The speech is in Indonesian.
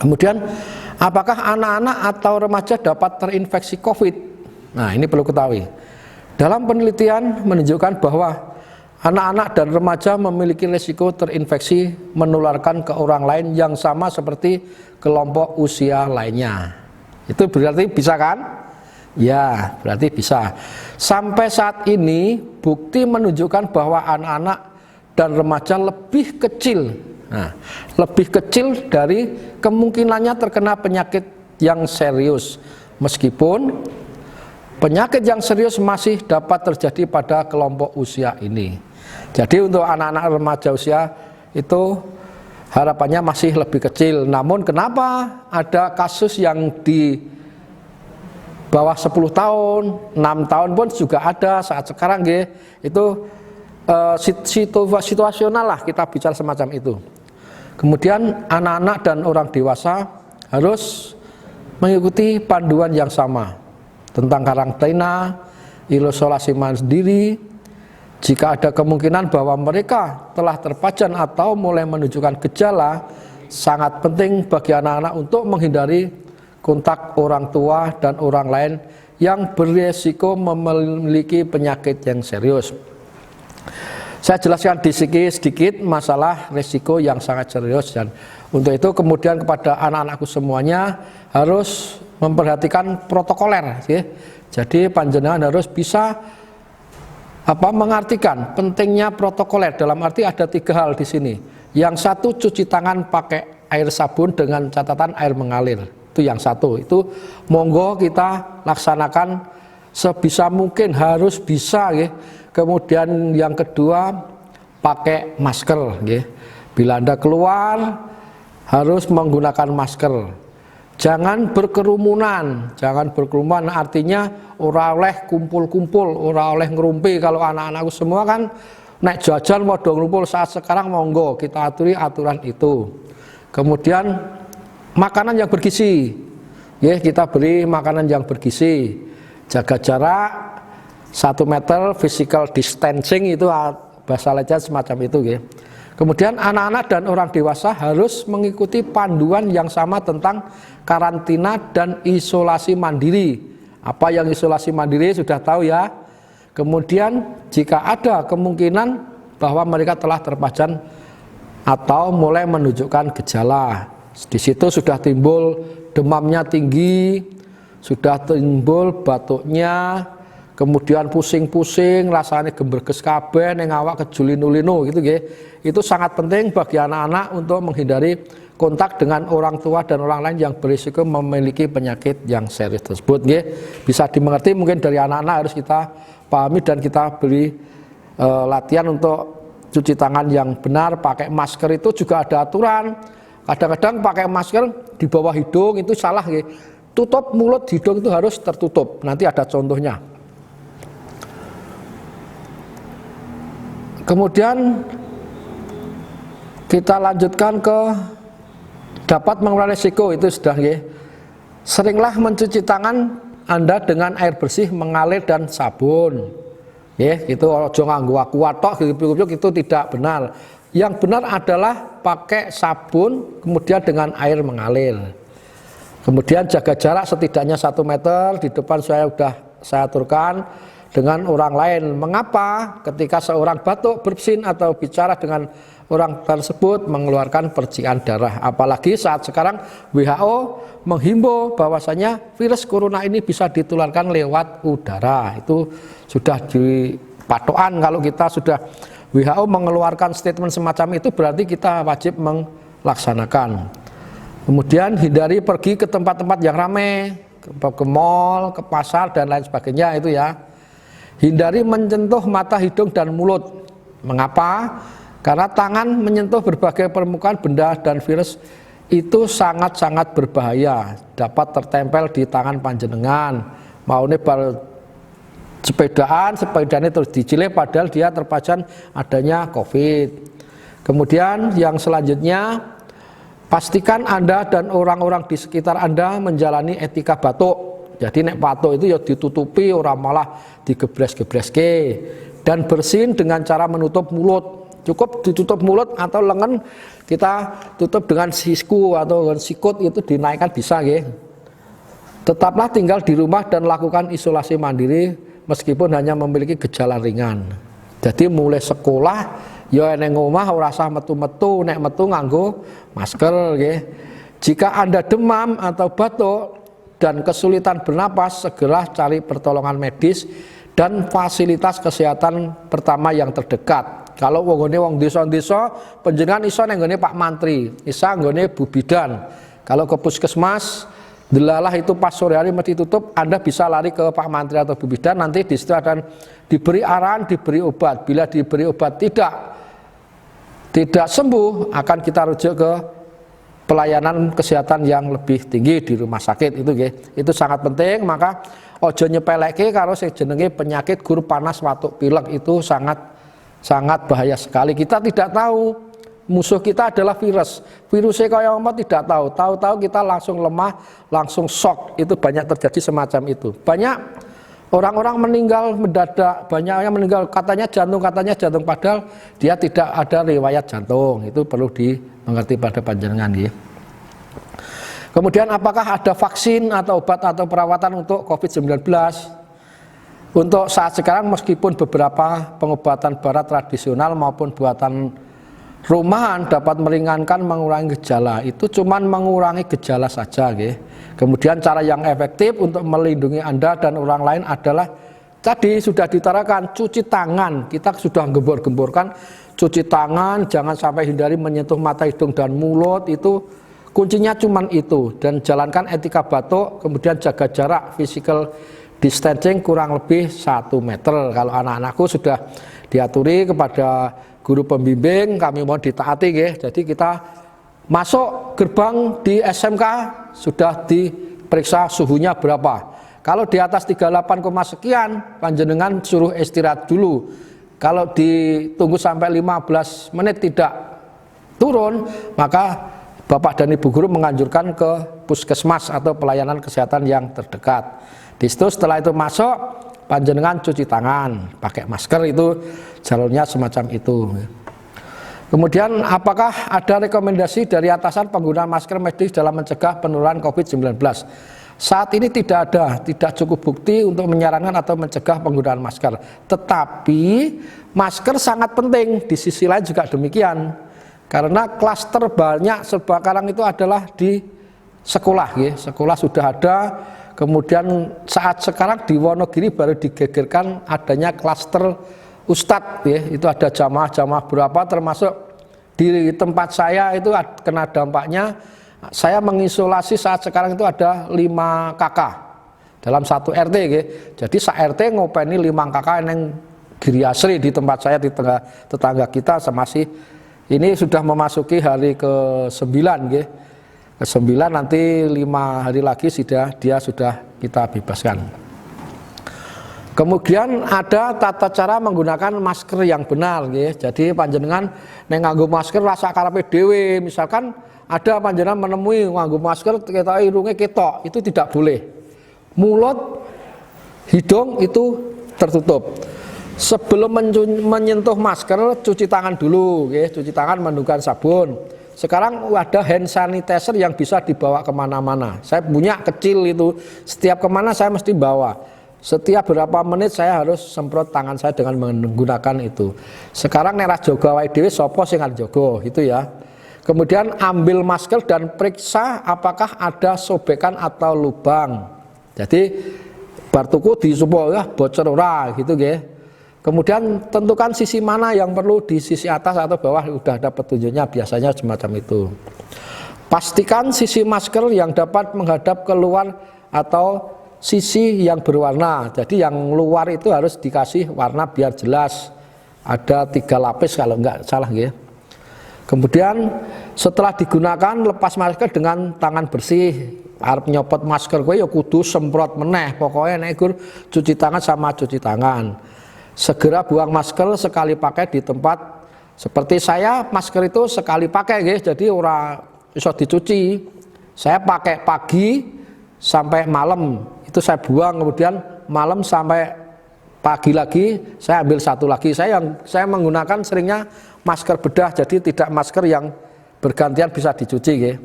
Kemudian, apakah anak-anak atau remaja dapat terinfeksi COVID? Nah, ini perlu ketahui. Dalam penelitian menunjukkan bahwa anak-anak dan remaja memiliki risiko terinfeksi menularkan ke orang lain yang sama seperti kelompok usia lainnya. Itu berarti bisa kan? Ya, berarti bisa. Sampai saat ini bukti menunjukkan bahwa anak-anak dan remaja lebih kecil, lebih kecil dari kemungkinannya terkena penyakit yang serius. Meskipun penyakit yang serius masih dapat terjadi pada kelompok usia ini. Jadi untuk anak-anak remaja usia itu harapannya masih lebih kecil. Namun kenapa ada kasus yang di bawah 10 tahun, 6 tahun pun juga ada saat sekarang ya. Itu situasional lah kita bicara semacam itu. Kemudian anak-anak dan orang dewasa harus mengikuti panduan yang sama tentang karantina, isolasi mandiri. Jika ada kemungkinan bahwa mereka telah terpajan atau mulai menunjukkan gejala, sangat penting bagi anak-anak untuk menghindari kontak orang tua dan orang lain yang berisiko memiliki penyakit yang serius. Saya jelaskan di sini sedikit masalah risiko yang sangat serius, dan untuk itu kemudian kepada anak-anakku semuanya harus memperhatikan protokoler ya. Jadi panjenengan harus bisa mengartikan pentingnya protokoler, dalam arti ada 3 hal di sini. Yang satu, cuci tangan pakai air sabun dengan catatan air mengalir. Itu yang satu. Itu monggo kita laksanakan sebisa mungkin, harus bisa ya. Kemudian yang kedua, pakai masker ya. Bila Anda keluar harus menggunakan masker. Jangan berkerumunan, artinya ora oleh kumpul-kumpul, ora oleh ngerumpi. Kalau anak-anakku semua kan naik jajan mau ngumpul saat sekarang, monggo kita aturi aturan itu. Kemudian makanan yang bergizi, ya kita beri makanan yang bergizi, jaga jarak 1 meter, physical distancing itu bahasa lainnya semacam itu ya. Kemudian anak-anak dan orang dewasa harus mengikuti panduan yang sama tentang karantina dan isolasi mandiri. Apa yang isolasi mandiri sudah tahu ya. Kemudian jika ada kemungkinan bahwa mereka telah terpajan atau mulai menunjukkan gejala, di situ sudah timbul demamnya tinggi, sudah timbul batuknya, kemudian pusing-pusing, rasanya gemberges kabeh, ning awak kejulinu-linu gitu nggih. Itu sangat penting bagi anak-anak untuk menghindari kontak dengan orang tua dan orang lain yang berisiko memiliki penyakit yang serius tersebut nggih. Bisa dimengerti mungkin dari anak-anak harus kita pahami dan kita beri latihan untuk cuci tangan yang benar, pakai masker itu juga ada aturan. Kadang-kadang pakai masker di bawah hidung itu salah nggih. Tutup mulut, hidung itu harus tertutup. Nanti ada contohnya. Kemudian kita lanjutkan ke dapat mengurangi risiko, itu sudah ya. Seringlah mencuci tangan Anda dengan air bersih mengalir dan sabun. Ya, itu ojo nganggo aqua tok itu tidak benar. Yang benar adalah pakai sabun kemudian dengan air mengalir. Kemudian jaga jarak setidaknya 1 meter, di depan saya aturkan dengan orang lain. Mengapa? Ketika seorang batuk, bersin atau bicara dengan orang tersebut mengeluarkan percikan darah. Apalagi saat sekarang WHO menghimbau bahwasanya virus corona ini bisa ditularkan lewat udara. Itu sudah dipatokan. Kalau kita sudah WHO mengeluarkan statement semacam itu, berarti kita wajib melaksanakan. Kemudian hindari pergi ke tempat-tempat yang ramai, ke mall, ke pasar dan lain sebagainya itu ya. Hindari menyentuh mata, hidung dan mulut. Mengapa? Karena tangan menyentuh berbagai permukaan benda dan virus itu sangat-sangat berbahaya. Dapat tertempel di tangan panjenengan. Maune sepedanya terus dicilih padahal dia terpajan adanya COVID. Kemudian yang selanjutnya, pastikan Anda dan orang-orang di sekitar Anda menjalani etika batuk. Jadi nek batuk itu ya ditutupi, orang malah digebres-gebreske. Dan bersin dengan cara menutup mulut. cukup ditutup mulut atau lengan kita tutup dengan siku atau dengan sikut, itu dinaikkan bisa nggih. Tetaplah tinggal di rumah dan lakukan isolasi mandiri meskipun hanya memiliki gejala ringan. Jadi mulai sekolah ya neng omah ora usah metu-metu, nek metu nganggo masker nggih. Jika Anda demam atau batuk dan kesulitan bernapas, segera cari pertolongan medis dan fasilitas kesehatan pertama yang terdekat. Kalau wong desa-desa panjenengan iso nang nggone Pak Mantri, iso nggone Bu Bidan. Kalau ke puskesmas delalah itu pas sore hari mesti tutup, Anda bisa lari ke Pak Mantri atau Bu Bidan, nanti di situ akan diberi arahan, diberi obat. Bila diberi obat tidak sembuh, akan kita rujuk ke pelayanan kesehatan yang lebih tinggi di rumah sakit itu nggih. Itu sangat penting, maka ojo nyepeleke karo sing jenenge penyakit gur panas watuk pilek, itu sangat bahaya sekali. Kita tidak tahu musuh kita adalah virus. Virusnya kaya apa tidak tahu. Tahu-tahu kita langsung lemah, langsung shock. Itu banyak terjadi semacam itu. Banyak orang-orang meninggal mendadak, banyak yang meninggal katanya jantung, padahal dia tidak ada riwayat jantung. Itu perlu dimengerti pada panjenengan ya. Kemudian apakah ada vaksin atau obat atau perawatan untuk COVID-19? Untuk saat sekarang meskipun beberapa pengobatan barat tradisional maupun buatan rumahan dapat meringankan, mengurangi gejala, itu cuman mengurangi gejala saja nggih. Kemudian cara yang efektif untuk melindungi Anda dan orang lain adalah tadi sudah ditarakan, cuci tangan. Kita sudah gembor-gemborkan cuci tangan, jangan sampai hindari menyentuh mata, hidung dan mulut, itu kuncinya cuman itu. Dan jalankan etika batuk, kemudian jaga jarak, physical distancing kurang lebih 1 meter. Kalau anak-anakku sudah diaturi kepada guru pembimbing, kami mohon ditaati nggih. Jadi kita masuk gerbang di SMK sudah diperiksa suhunya berapa. Kalau di atas 38, sekian, panjenengan suruh istirahat dulu. Kalau ditunggu sampai 15 menit tidak turun, maka Bapak dan Ibu guru menganjurkan ke puskesmas atau pelayanan kesehatan yang terdekat. Di situ setelah itu masuk, panjenengan cuci tangan, pakai masker, itu jalurnya semacam itu. Kemudian apakah ada rekomendasi dari atasan penggunaan masker medis dalam mencegah penularan COVID-19? Saat ini tidak ada, tidak cukup bukti untuk menyarankan atau mencegah penggunaan masker. Tetapi masker sangat penting, di sisi lain juga demikian. Karena klaster banyak sekarang itu adalah di sekolah, ya. Sekolah sudah ada. Kemudian saat sekarang di Wonogiri baru digegerkan adanya klaster ustadz, ya. Itu ada jamaah-jamaah berapa, termasuk di tempat saya itu kena dampaknya. Saya mengisolasi saat sekarang itu ada 5 kakak dalam satu RT, ya. Jadi sa RT ngopeni 5 kakak yang Giri Asri di tempat saya, di tetangga kita masih. Ini sudah memasuki hari ke-9, ya. Ke-9 nanti 5 hari lagi dia sudah kita bebaskan. Kemudian ada tata cara menggunakan masker yang benar, ya. Jadi panjenengan nek nganggo masker rasa karepe dhewe. Misalkan ada panjenengan menemui nganggo masker ketok irunge ketok, itu tidak boleh. Mulut, hidung itu tertutup. Sebelum menyentuh masker, cuci tangan dulu, ya. Cuci tangan menggunakan sabun. Sekarang ada hand sanitizer yang bisa dibawa kemana-mana. Saya punya kecil itu, setiap kemana saya mesti bawa. Setiap berapa menit saya harus semprot tangan saya dengan menggunakan itu. Sekarang nek jogo awake dhewe sapa sing arep jogo, itu ya. Kemudian ambil masker dan periksa apakah ada sobekan atau lubang. Jadi bar tuku disupo ya bocor ora gitu nggih. Kemudian tentukan sisi mana yang perlu, di sisi atas atau bawah, sudah ada petunjuknya, biasanya semacam itu. Pastikan sisi masker yang dapat menghadap keluar atau sisi yang berwarna. Jadi yang luar itu harus dikasih warna biar jelas. Ada 3 lapis kalau enggak salah ya. Kemudian setelah digunakan, lepas masker dengan tangan bersih. Arep nyopot masker kowe ya kudu semprot meneh. Pokoknya nek cuci tangan sama cuci tangan. Segera buang masker sekali pakai di tempat. Seperti saya masker itu sekali pakai guys, jadi ora iso dicuci. Saya pakai pagi sampai malam, itu saya buang, kemudian malam sampai pagi lagi saya ambil satu lagi. Saya menggunakan seringnya masker bedah, jadi tidak masker yang bergantian bisa dicuci.